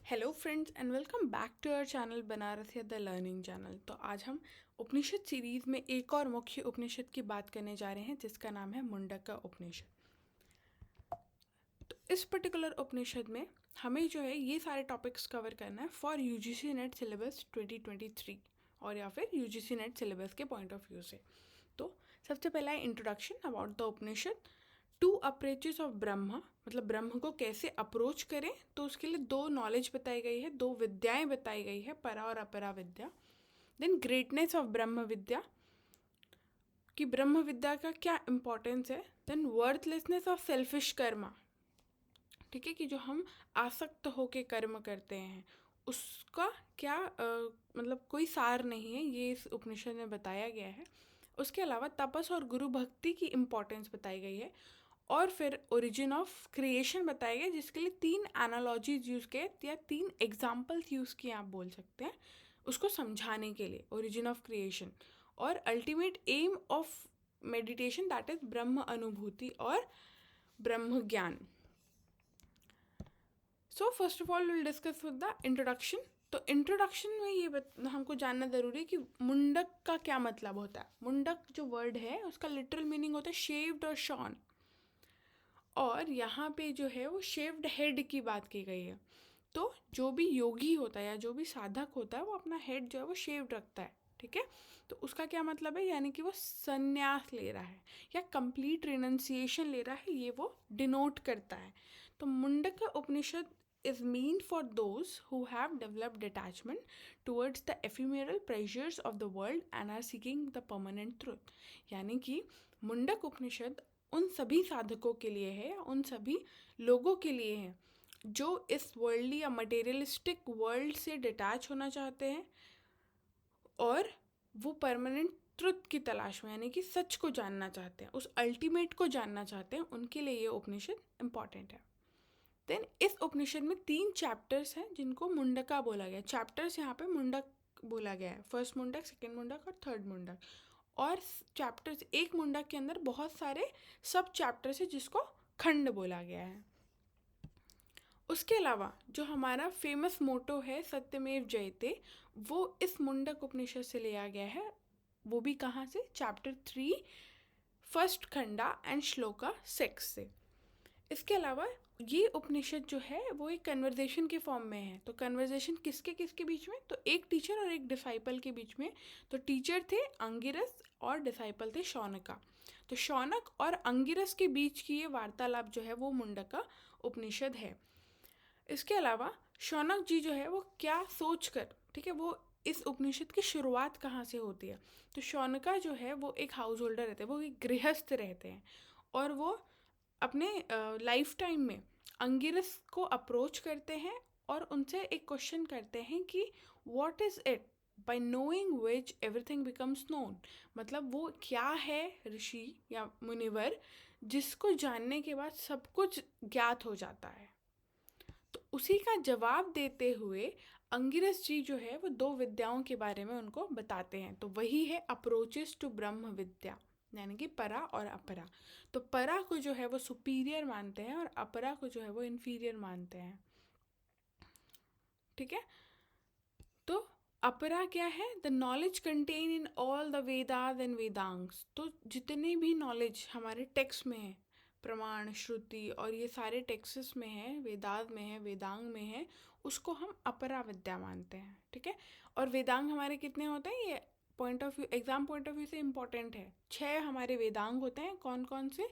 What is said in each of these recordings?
Hello friends and welcome back to our channel Banaras या the learning channel. तो आज हम उपनिषद सीरीज़ में एक और मुख्य उपनिषद की बात करने जा रहे हैं जिसका नाम है मुंडका उपनिषद। तो इस पर्टिकुलर उपनिषद में हमें जो है ये सारे टॉपिक्स कवर करना है फॉर यूजीसी नेट सिलेबस 2023 और या फिर यूजीसी नेट सिलेबस के पॉइंट ऑफ व्यू से। तो सबसे पहला है introduction about the Upanishad. Two approaches of ब्रह्म, मतलब ब्रह्म को कैसे अप्रोच करें, तो उसके लिए दो नॉलेज बताई गई है, दो विद्याएं बताई गई है, परा और अपरा विद्या। देन ग्रेटनेस ऑफ ब्रह्म विद्या, कि ब्रह्म विद्या का क्या इम्पोर्टेंस है। Then worthlessness of selfish karma, ठीक है, कि जो हम आसक्त होके कर्म करते हैं उसका क्या मतलब कोई सार नहीं है, ये इस उपनिषद में बताया गया है। उसके अलावा तपस और गुरु भक्ति की इम्पोर्टेंस बताई गई है। और फिर ओरिजिन ऑफ क्रिएशन बताया गया, जिसके लिए तीन एनालॉजीज यूज़ किए या तीन एग्जाम्पल्स यूज़ किए आप बोल सकते हैं उसको समझाने के लिए, ओरिजिन ऑफ क्रिएशन। और ultimate aim of meditation that is ब्रह्म अनुभूति और ब्रह्म ज्ञान। So first of all will discuss with the introduction. तो इंट्रोडक्शन में ये हमको जानना ज़रूरी है कि मुंडक का क्या मतलब होता है। मुंडक जो वर्ड है उसका लिटरल मीनिंग होता है शेव्ड और शॉन, और यहाँ पे जो है वो शेव्ड हेड की बात की गई है। तो जो भी योगी होता है या जो भी साधक होता है वो अपना हेड जो है वो शेव्ड रखता है, ठीक है। तो उसका क्या मतलब है, यानी कि वो संन्यास ले रहा है या कंप्लीट रिनंसिएशन ले रहा है, ये वो डिनोट करता है। तो मुंडक उपनिषद is mean for those who have developed detachment towards the ephemeral pleasures of the world and are seeking the permanent truth। यानी कि मुंडक उपनिषद उन सभी साधकों के लिए है या उन सभी लोगों के लिए है जो इस वर्ल्डली या मटेरियलिस्टिक वर्ल्ड से डिटैच होना चाहते हैं और वो परमानेंट ट्रुथ की तलाश में, यानी कि सच को जानना चाहते हैं, उस अल्टीमेट को जानना चाहते हैं, उनके लिए ये उपनिषद इम्पॉर्टेंट है। देन इस उपनिषद में 3 चैप्टर्स हैं जिनको मुंडका बोला गया। चैप्टर्स यहाँ पे मुंडक बोला गया है, फर्स्ट मुंडक, सेकेंड मुंडक और थर्ड मुंडक। और चैप्टर्स, एक मुंडक के अंदर बहुत सारे सब चैप्टर्स है जिसको खंड बोला गया है। उसके अलावा जो हमारा फेमस मोटो है सत्यमेव जयते, वो इस मुंडक उपनिषद से लिया गया है। वो भी कहाँ से, chapter 3 first khanda and shloka 6 से। इसके अलावा ये उपनिषद जो है वो एक कन्वर्जेशन के फॉर्म में है। तो कन्वर्जेशन किसके किसके बीच में, तो एक टीचर और एक डिसाइपल के बीच में। तो टीचर थे अंगिरस और डिसाइपल थे शौनका। तो शौनक और अंगिरस के बीच की ये वार्तालाप जो है वो मुंडका उपनिषद है। इसके अलावा शौनक जी जो है वो क्या सोच कर, ठीक है, वो इस उपनिषद की शुरुआत कहाँ से होती है। तो शौनका जो है वो एक हाउस होल्डर रहते हैं, वो एक गृहस्थ रहते हैं, और वो अपने लाइफ टाइम में अंगिरस को अप्रोच करते हैं और उनसे एक क्वेश्चन करते हैं कि what is it by knowing which everything becomes known. मतलब वो क्या है ऋषि या मुनिवर जिसको जानने के बाद सब कुछ ज्ञात हो जाता है। तो उसी का जवाब देते हुए अंगिरस जी जो है वो 2 विद्याओं के बारे में उनको बताते हैं। तो वही है अप्रोचेस टू ब्रह्म विद्या, यानी कि परा और अपरा। तो परा को जो है वो सुपीरियर मानते हैं और अपरा को जो है वो इन्फीरियर मानते हैं, ठीक है। तो अपरा क्या है, the knowledge contain in all the Vedas and Vedangas. तो जितने भी नॉलेज हमारे टेक्स्ट में है, प्रमाण, श्रुति और ये सारे टेक्सेस में है, वेदांत में है, वेदांग में है, उसको हम अपरा विद्या मानते हैं, ठीक है। और वेदांग हमारे कितने होते हैं, ये point of view, exam point of view से इम्पोर्टेंट है। 6 हमारे वेदांग होते हैं, कौन कौन से,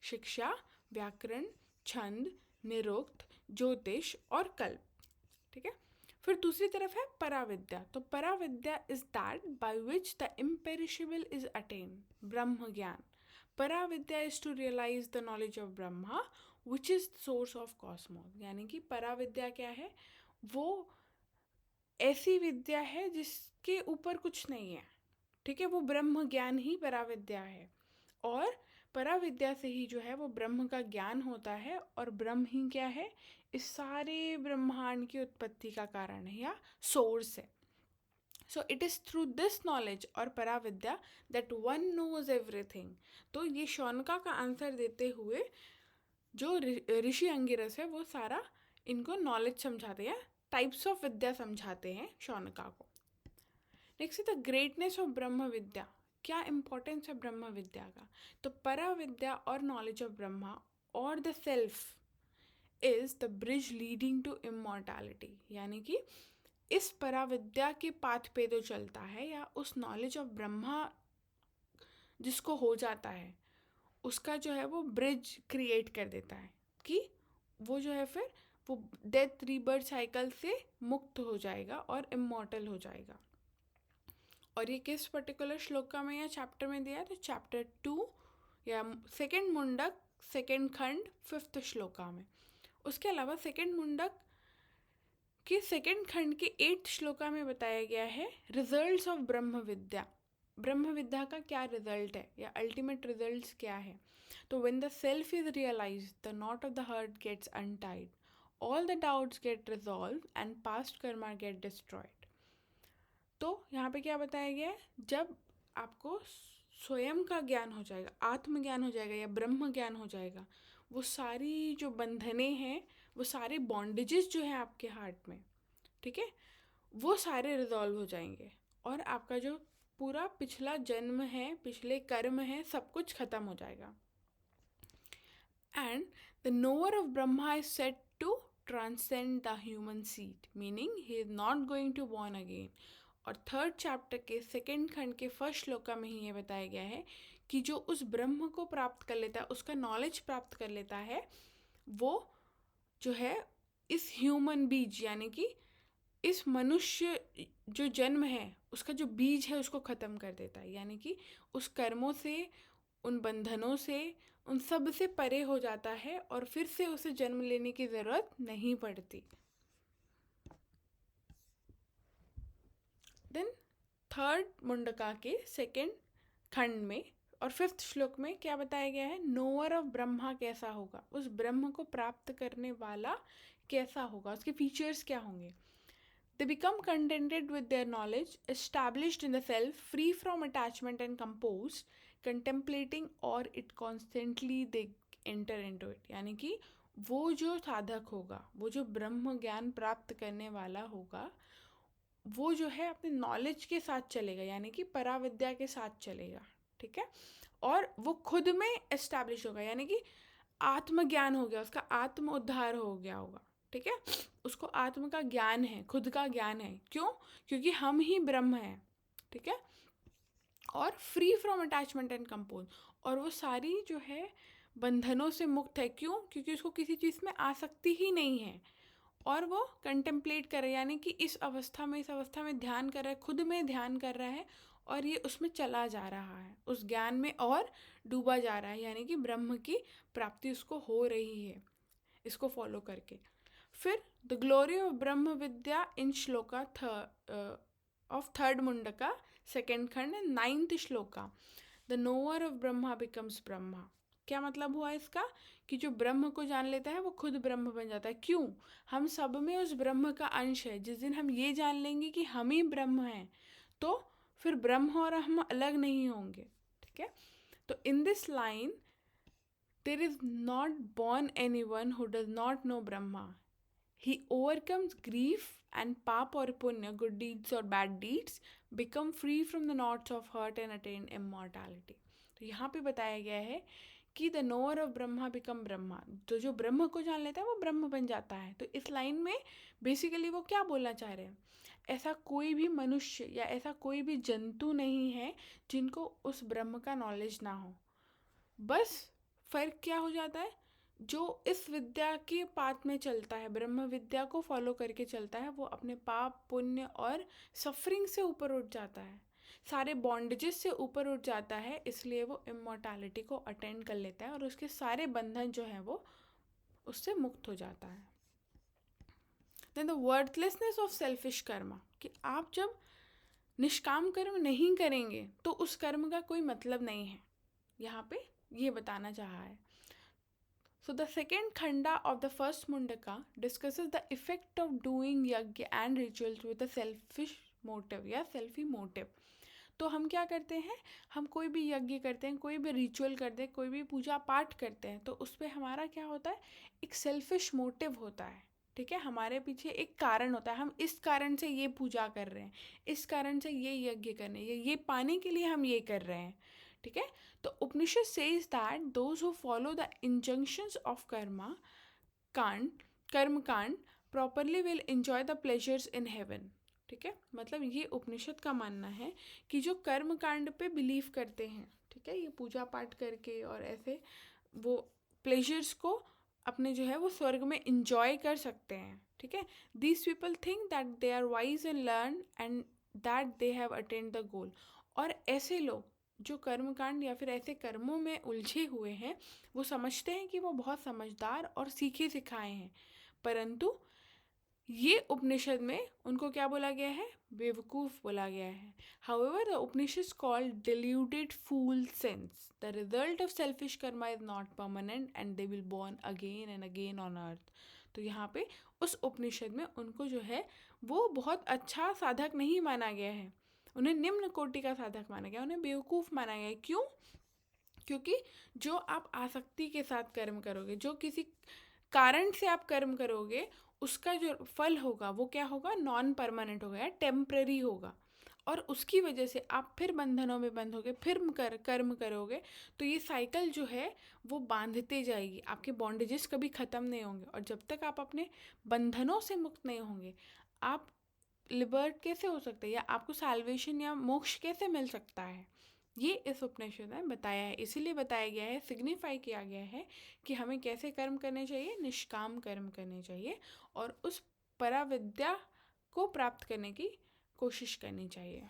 शिक्षा, व्याकरण, छंद, निरुक्त, ज्योतिष और कल्प, ठीक है। फिर दूसरी तरफ है पराविद्या। तो paravidya is that by which the imperishable is attain, ब्रह्म ज्ञान। Paravidya is to realise the knowledge of Brahma which is source of cosmos. यानी कि पराविद्या क्या है, वो ऐसी विद्या है जिसके ऊपर कुछ नहीं है, ठीक है, वो ब्रह्म ज्ञान ही पराविद्या है। और पराविद्या से ही जो है वो ब्रह्म का ज्ञान होता है, और ब्रह्म ही क्या है, इस सारे ब्रह्मांड की उत्पत्ति का कारण है या सोर्स है। So it is through this knowledge और paravidya that one knows everything. तो ये शौनका का आंसर देते हुए जो ऋषि अंगिरस है वो सारा इनको नॉलेज समझाते हैं टाइप्स ऑफ विद्या समझाते हैं शौनका को। Next the greatness of Brahma विद्या। क्या इंपॉर्टेंस है ब्रह्म विद्या का? तो परा विद्या और नॉलेज ऑफ ब्रह्मा और the self is the bridge leading to immortality, यानी कि इस पराविद्या के पाथ पे तो चलता है, या उस नॉलेज ऑफ ब्रह्मा जिसको हो जाता है उसका जो है वो ब्रिज क्रिएट कर देता है कि वो जो है फिर वो डेथ रीबर्थ साइकिल से मुक्त हो जाएगा और इमॉर्टल हो जाएगा। और ये किस पर्टिकुलर श्लोका में या चैप्टर में दिया है? तो चैप्टर 2 या सेकेंड मुंडक सेकेंड खंड 5th श्लोका में। उसके अलावा सेकेंड मुंडक के सेकेंड खंड के 8th श्लोका में बताया गया है रिजल्ट्स ऑफ ब्रह्म विद्या। ब्रह्म विद्या का क्या रिजल्ट है या अल्टीमेट रिजल्ट्स क्या है? तो when the self is realised, the knot of the heart gets untied, all the doubts get resolve and past karma get destroyed. तो यहाँ पे क्या बताया गया है? जब आपको स्वयं का ज्ञान हो जाएगा, आत्मज्ञान हो जाएगा या ब्रह्म ज्ञान हो जाएगा, वो सारी जो बंधने हैं, वो सारे बॉन्डेजेस जो है आपके हार्ट में, ठीक है, वो सारे रिजॉल्व हो जाएंगे और आपका जो पूरा पिछला जन्म है, पिछले कर्म है, सब कुछ खत्म हो जाएगा। And the knower of Brahma is said to transcend the human seed, meaning he is not going to born again. और 3rd चैप्टर के सेकेंड खंड के 1st श्लोका में ही ये बताया गया है कि जो उस ब्रह्म को प्राप्त कर लेता है, उसका नॉलेज प्राप्त कर लेता है, वो जो है इस ह्यूमन बीज यानी कि इस मनुष्य जो जन्म है उसका जो बीज है उसको ख़त्म कर देता है, यानी कि उस कर्मों से, उन बंधनों से, उन सब से परे हो जाता है और फिर से उसे जन्म लेने की ज़रूरत नहीं पड़ती। देन 3rd मुंडका के सेकेंड खंड में और 5th श्लोक में क्या बताया गया है? नोअर ऑफ ब्रह्मा कैसा होगा, उस ब्रह्म को प्राप्त करने वाला कैसा होगा, उसके फीचर्स क्या होंगे। They become contented with their knowledge, established in the self, free from attachment and composed, contemplating or it constantly they enter into it। यानी कि वो जो साधक होगा, वो जो ब्रह्म ज्ञान प्राप्त करने वाला होगा, वो जो है अपने नॉलेज के साथ चलेगा, यानी कि पराविद्या के साथ चलेगा, ठीक है, और वो खुद में एस्टैब्लिश होगा, यानी कि आत्मज्ञान हो गया, उसका आत्म उद्धार हो गया होगा, ठीक है, उसको आत्म का ज्ञान है, खुद का ज्ञान है। क्यों? क्योंकि हम ही ब्रह्म हैं, ठीक है, और free from attachment and compose, और वो सारी जो है बंधनों से मुक्त है। क्यों? क्योंकि उसको किसी चीज़ में आसक्ति ही नहीं है और वो कंटेम्पलेट कर रहा है, यानी कि इस अवस्था में ध्यान कर रहा है, खुद में ध्यान कर रहा है और ये उसमें चला जा रहा है, उस ज्ञान में और डूबा जा रहा है, यानी कि ब्रह्म की प्राप्ति उसको हो रही है इसको फॉलो करके। फिर the glory of Brahma vidya in shloka of 3rd Mundaka second khand 9th shloka, the knower of Brahma becomes Brahma. क्या मतलब हुआ इसका? कि जो ब्रह्म को जान लेता है वो खुद ब्रह्म बन जाता है। क्यों? हम सब में उस ब्रह्म का अंश है। जिस दिन हम ये जान लेंगे कि हम ही ब्रह्म हैं, तो फिर ब्रह्म और हम अलग नहीं होंगे, ठीक है। तो in this line there is not born anyone who does not know Brahma. He overcomes grief and pap or punya, good deeds or bad deeds, become free from the knots of hurt and attain immortality. तो यहाँ पे बताया गया है कि the knower of Brahma become Brahma, तो जो ब्रह्म को जान लेता है वो ब्रह्म बन जाता है। तो इस लाइन में बेसिकली वो क्या बोलना चाह रहे हैं? ऐसा कोई भी मनुष्य या ऐसा कोई भी जंतु नहीं है जिनको उस ब्रह्म का नॉलेज ना हो। बस फ़र्क क्या हो जाता है? जो इस विद्या के पाथ में चलता है, ब्रह्म विद्या को फॉलो करके चलता है, वो अपने पाप पुण्य और सफरिंग से ऊपर उठ जाता है, सारे बॉन्डेजेस से ऊपर उठ जाता है, इसलिए वो इमॉर्टैलिटी को अटेंड कर लेता है और उसके सारे बंधन जो हैं वो उससे मुक्त हो जाता है। Then the worthlessness of selfish karma, कि आप जब निष्काम कर्म नहीं करेंगे तो उस कर्म का कोई मतलब नहीं है, यहाँ पे ये बताना चाहा है। So the second khanda of the first mundaka discusses the effect of doing yajna and rituals with a selfish motive या selfie motive। तो हम क्या करते हैं? हम कोई भी यज्ञ करते हैं, कोई भी रिचुअल करते हैं, कोई भी पूजा पाठ करते हैं, तो उस पर हमारा क्या होता है? एक सेल्फिश मोटिव होता है, ठीक है, हमारे पीछे एक कारण होता है, हम इस कारण से ये पूजा कर रहे हैं, इस कारण से ये यज्ञ करने, ये पाने के लिए हम ये कर रहे हैं, ठीक है। तो Upanishad says that those who follow the injunctions of karma kanda properly will enjoy the pleasures in heaven, ठीक है। मतलब ये उपनिषद का मानना है कि जो कर्म कांड पे बिलीव करते हैं, ठीक है, ये पूजा पाठ करके और ऐसे वो प्लेजर्स को अपने जो है वो स्वर्ग में इंजॉय कर सकते हैं, ठीक है। These people think that they are wise and learn and that they have attend the goal. और ऐसे लोग जो कर्मकांड या फिर ऐसे कर्मों में उलझे हुए हैं, वो समझते हैं कि वो बहुत समझदार और सीखे सिखाए हैं, परंतु ये उपनिषद में उनको क्या बोला गया है, बेवकूफ़ बोला गया है। However, the Upanishads called deluded fool sense. The result of selfish karma is not permanent and they will born again and again on earth. तो यहाँ पे उस उपनिषद में उनको जो है वो बहुत अच्छा साधक नहीं माना गया है, उन्हें निम्न कोटि का साधक माना गया, उन्हें बेवकूफ़ माना गया है। क्यों? क्योंकि जो आप आसक्ति के साथ कर्म करोगे, जो किसी कारण से आप कर्म करोगे, उसका जो फल होगा वो क्या होगा, नॉन परमानेंट होगा या टेम्पररी होगा, और उसकी वजह से आप फिर बंधनों में बंधोगे, फिर कर्म करोगे, तो ये साइकिल जो है वो बांधते जाएगी, आपके बॉन्डेजेस कभी ख़त्म नहीं होंगे, और जब तक आप अपने बंधनों से मुक्त नहीं होंगे, आप लिबर्ट कैसे हो सकते हैं, या आपको साल्वेशन या मोक्ष कैसे मिल सकता है। ये इस उपनिषद में बताया है, इसीलिए बताया गया है, सिग्निफाई किया गया है कि हमें कैसे कर्म करने चाहिए, निष्काम कर्म करने चाहिए, और उस पराविद्या को प्राप्त करने की कोशिश करनी चाहिए।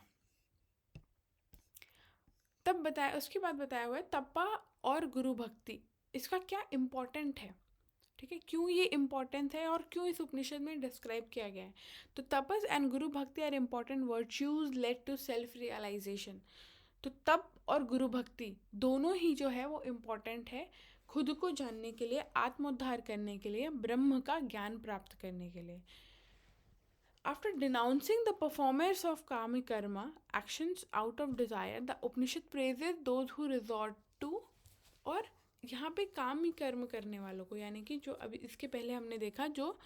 तब बताया, उसके बाद बताया हुआ है तपा और गुरु भक्ति, इसका क्या इम्पोर्टेंट है, ठीक है, क्यों ये इम्पोर्टेंट है और क्यों इस उपनिषद में डिस्क्राइब किया गया है। तो तपस and guru bhakti are important virtues led to self realisation. तो तप और गुरु भक्ति दोनों ही जो है वो इम्पोर्टेंट है खुद को जानने के लिए, आत्मोद्धार करने के लिए, ब्रह्म का ज्ञान प्राप्त करने के लिए। After denouncing the performers of kami karma actions out of desire, the Upanishad praises those who resort to, और यहाँ पे कामी कर्म करने वालों को, यानी कि जो अभी इसके पहले हमने देखा जो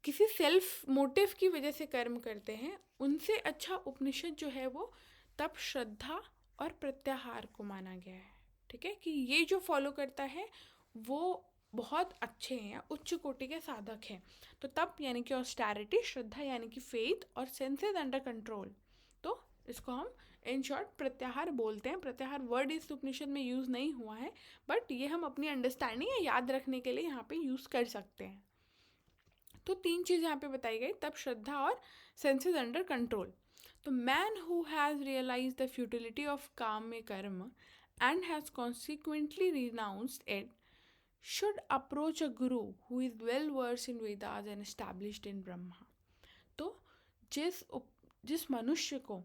किसी सेल्फ मोटिव की वजह से कर्म करते हैं, उनसे अच्छा उपनिषद जो है वो तप, श्रद्धा और प्रत्याहार को माना गया है, ठीक है, कि ये जो फॉलो करता है वो बहुत अच्छे हैं, उच्च कोटि के साधक हैं। तो तप यानी कि ऑस्टेरिटी, श्रद्धा यानी कि फेथ, और सेंसेस अंडर कंट्रोल, तो इसको हम इन शॉर्ट प्रत्याहार बोलते हैं। प्रत्याहार वर्ड इस उपनिषद में यूज़ नहीं हुआ है, बट ये हम अपनी अंडरस्टैंडिंग या याद रखने के लिए यहाँ पे यूज़ कर सकते हैं। तो 3 चीज़ यहाँ पे बताई गई, तप, श्रद्धा और सेंसेस अंडर कंट्रोल। तो man who has realise the futility of kamya karma and has consequently renounced it should approach a guru who is well versed in Vedas and established in Brahma। तो जिस मनुष्य को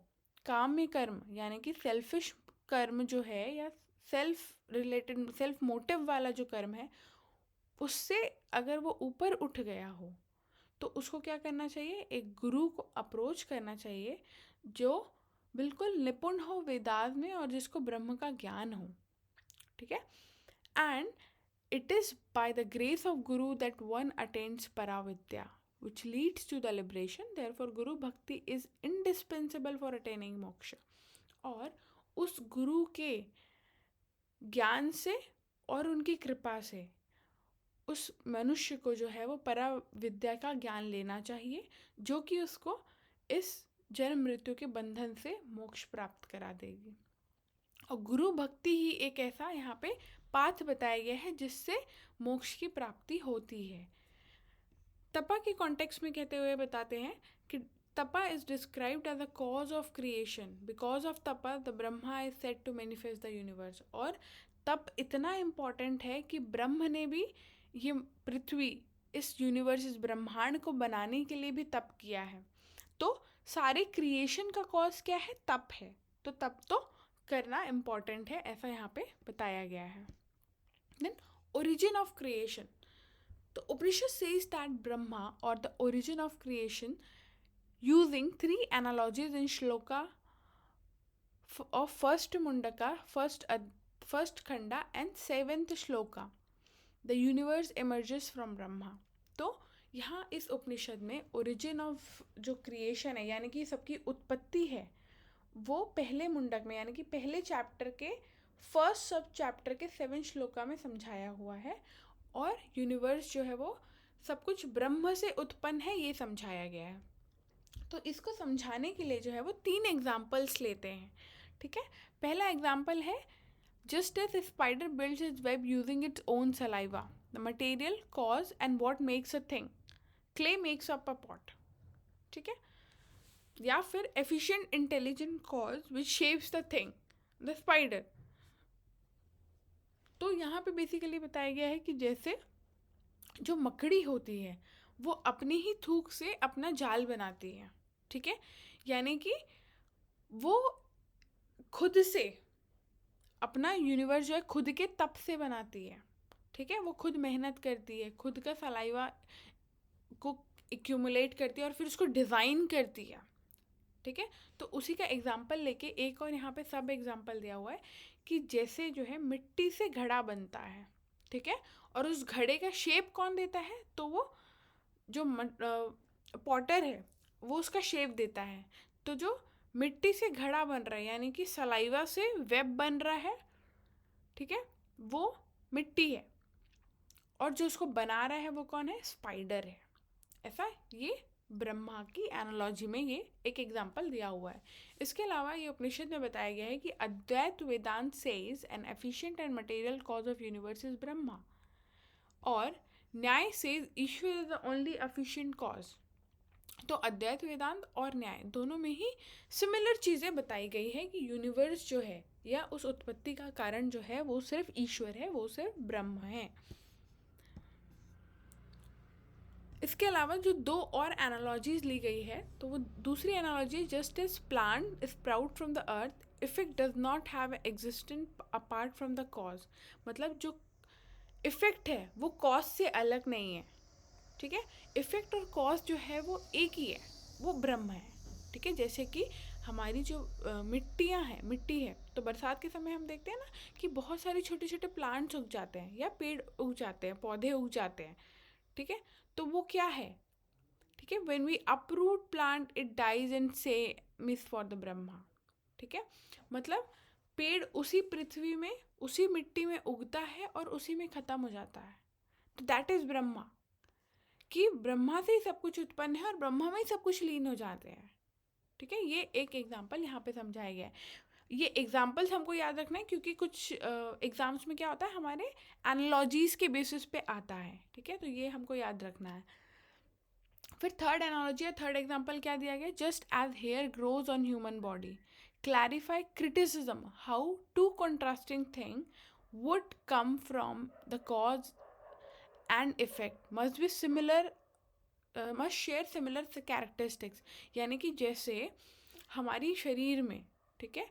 काम्य कर्म यानी कि सेल्फिश कर्म जो है, या सेल्फ रिलेटेड, सेल्फ मोटिव वाला जो कर्म है, उससे अगर वो ऊपर उठ गया हो, तो उसको क्या करना चाहिए, एक गुरु को अप्रोच करना चाहिए जो बिल्कुल निपुण हो वेदास में और जिसको ब्रह्म का ज्ञान हो, ठीक है। And it is by the grace of Guru that one attains Paravidya, which leads to the liberation. Therefore, Guru Bhakti is indispensable for attaining moksha। और उस गुरु के ज्ञान से और उनकी कृपा से उस मनुष्य को जो है वो पराविद्या का ज्ञान लेना चाहिए, जो कि उसको इस जन्म मृत्यु के बंधन से मोक्ष प्राप्त करा देगी। और गुरु भक्ति ही एक ऐसा यहाँ पे पाथ बताया गया है जिससे मोक्ष की प्राप्ति होती है। तपा के कॉन्टेक्स्ट में कहते हुए बताते हैं कि tapa is described as a cause of creation, because of tapa the Brahma is said to manifest the universe. और तप इतना इम्पॉर्टेंट है कि ब्रह्म ने भी ये पृथ्वी, इस यूनिवर्स, इस ब्रह्मांड को बनाने के लिए भी तप किया है। तो सारे क्रिएशन का कॉज क्या है, तप है, तो तप तो करना इम्पॉर्टेंट है, ऐसा यहाँ पे बताया गया है। देन ओरिजिन ऑफ क्रिएशन, तो उपनिषद सेज दैट ब्रह्मा और the origin of creation using 3 analogies in shloka of first Mundaka, first khanda and 7th shloka, the universe emerges from Brahma. तो यहाँ इस उपनिषद में ओरिजिन ऑफ जो क्रिएशन है यानी कि सबकी उत्पत्ति है वो पहले मुंडक में यानी कि पहले चैप्टर के फर्स्ट सब चैप्टर के 7 श्लोका में समझाया हुआ है। और यूनिवर्स जो है वो सब कुछ ब्रह्म से उत्पन्न है ये समझाया गया है। तो इसको समझाने के लिए जो है वो 3 एग्जाम्पल्स लेते हैं। ठीक है, पहला एग्जाम्पल है just as spider builds its web using its own saliva, the material cause and what makes a thing, clay makes up a pot. ठीक है, या फिर efficient intelligent cause which shapes the thing, the spider. तो यहाँ पे basically बताया गया है कि जैसे जो मकड़ी होती है वो अपनी ही थूक से अपना जाल बनाती है। ठीक है, यानी कि वो खुद से अपना यूनिवर्स जो है खुद के तप से बनाती है। ठीक है, वो खुद मेहनत करती है, खुद का सलाइवा को एक्यूमुलेट करती है और फिर उसको डिज़ाइन करती है। ठीक है, तो उसी का एग्जाम्पल लेके एक और यहाँ पे सब एग्जाम्पल दिया हुआ है कि जैसे जो है मिट्टी से घड़ा बनता है। ठीक है, और उस घड़े का शेप कौन देता है, तो वो जो पॉटर है वो उसका शेप देता है। तो जो मिट्टी से घड़ा बन रहा है यानी कि सलाइवा से वेब बन रहा है, ठीक है, वो मिट्टी है, और जो उसको बना रहा है वो कौन है, स्पाइडर है। ऐसा ये ब्रह्मा की एनालॉजी में ये एक एग्जाम्पल दिया हुआ है। इसके अलावा ये उपनिषद में बताया गया है कि Advaita Vedanta says an efficient and material cause of universe is Brahma, और Nyaya says Ishwar is the only efficient cause. तो अद्वैत वेदांत और न्याय दोनों में ही सिमिलर चीज़ें बताई गई है कि यूनिवर्स जो है या उस उत्पत्ति का कारण जो है वो सिर्फ ईश्वर है, वो सिर्फ ब्रह्म है। इसके अलावा जो 2 और एनालॉजीज ली गई है, तो वो दूसरी analogy just as plant sprout from the earth if it does not have existent apart from the cause. मतलब जो इफेक्ट है वो कॉज से अलग नहीं है। ठीक है, इफेक्ट और कॉज जो है वो एक ही है, वो ब्रह्म है। ठीक है, जैसे कि हमारी जो मिट्टी है, तो बरसात के समय हम देखते हैं ना कि बहुत सारे छोटे छोटे प्लांट्स उग जाते हैं या पेड़ उग जाते हैं, पौधे उग जाते हैं। ठीक है, तो वो क्या है, ठीक है, when we uproot plant it dies and say miss for the Brahma. ठीक है, मतलब पेड़ उसी पृथ्वी में उसी मिट्टी में उगता है और उसी में ख़त्म हो जाता है। तो दैट इज़ ब्रह्मा, कि ब्रह्मा से ही सब कुछ उत्पन्न है और ब्रह्मा में ही सब कुछ लीन हो जाते हैं। ठीक है, ये एक एग्जाम्पल यहाँ पे समझाया गया है। ये एग्जाम्पल्स हमको याद रखना है क्योंकि कुछ एग्जाम्स में क्या होता है हमारे एनालॉजीज के बेसिस पे आता है। ठीक है, तो ये हमको याद रखना है। फिर थर्ड एनालॉजी या थर्ड एग्जाम्पल क्या दिया गया, just as hair grows on human body, clarify criticism how two contrasting thing would come from the cause and effect must be similar, must share similar characteristics. यानी कि जैसे हमारी शरीर में, ठीक है,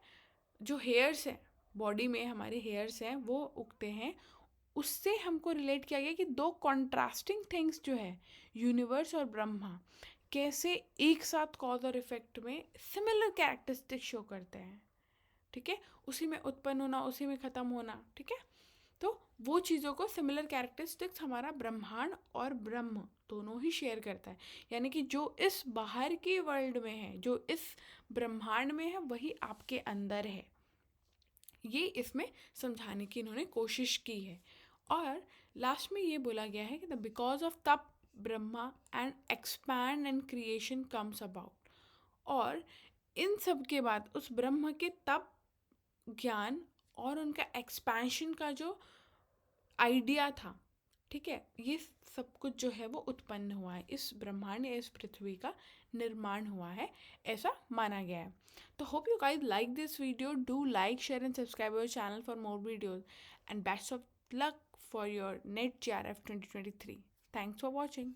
जो हेयर्स हैं, बॉडी में हमारे हेयर्स हैं वो उगते हैं, उससे हमको रिलेट किया गया कि 2 कॉन्ट्रास्टिंग थिंग्स जो है यूनिवर्स और ब्रह्मा कैसे एक साथ कॉज और इफेक्ट में सिमिलर कैरेक्टरिस्टिक्स शो करते हैं। ठीक है, उसी में उत्पन्न होना, उसी में ख़त्म होना। ठीक है, तो वो चीज़ों को सिमिलर कैरेक्टरिस्टिक्स हमारा ब्रह्मांड और ब्रह्म दोनों ही शेयर करता है। यानी कि जो इस बाहर के वर्ल्ड में है, जो इस ब्रह्मांड में है, वही आपके अंदर है। ये इसमें समझाने की इन्होंने कोशिश की है। और लास्ट में ये बोला गया है कि द बिकॉज ऑफ तप Brahma and expand and creation comes about. और इन सब के बाद उस ब्रह्म के तप, ज्ञान और उनका एक्सपेंशन का जो आइडिया था, ठीक है, ये सब कुछ जो है वो उत्पन्न हुआ है, इस ब्रह्मांड या इस पृथ्वी का निर्माण हुआ है, ऐसा माना गया है। तो hope you guys like this video, do like, share and subscribe our channel for more videos and best of luck for your NET JRF 2023. Thanks for watching.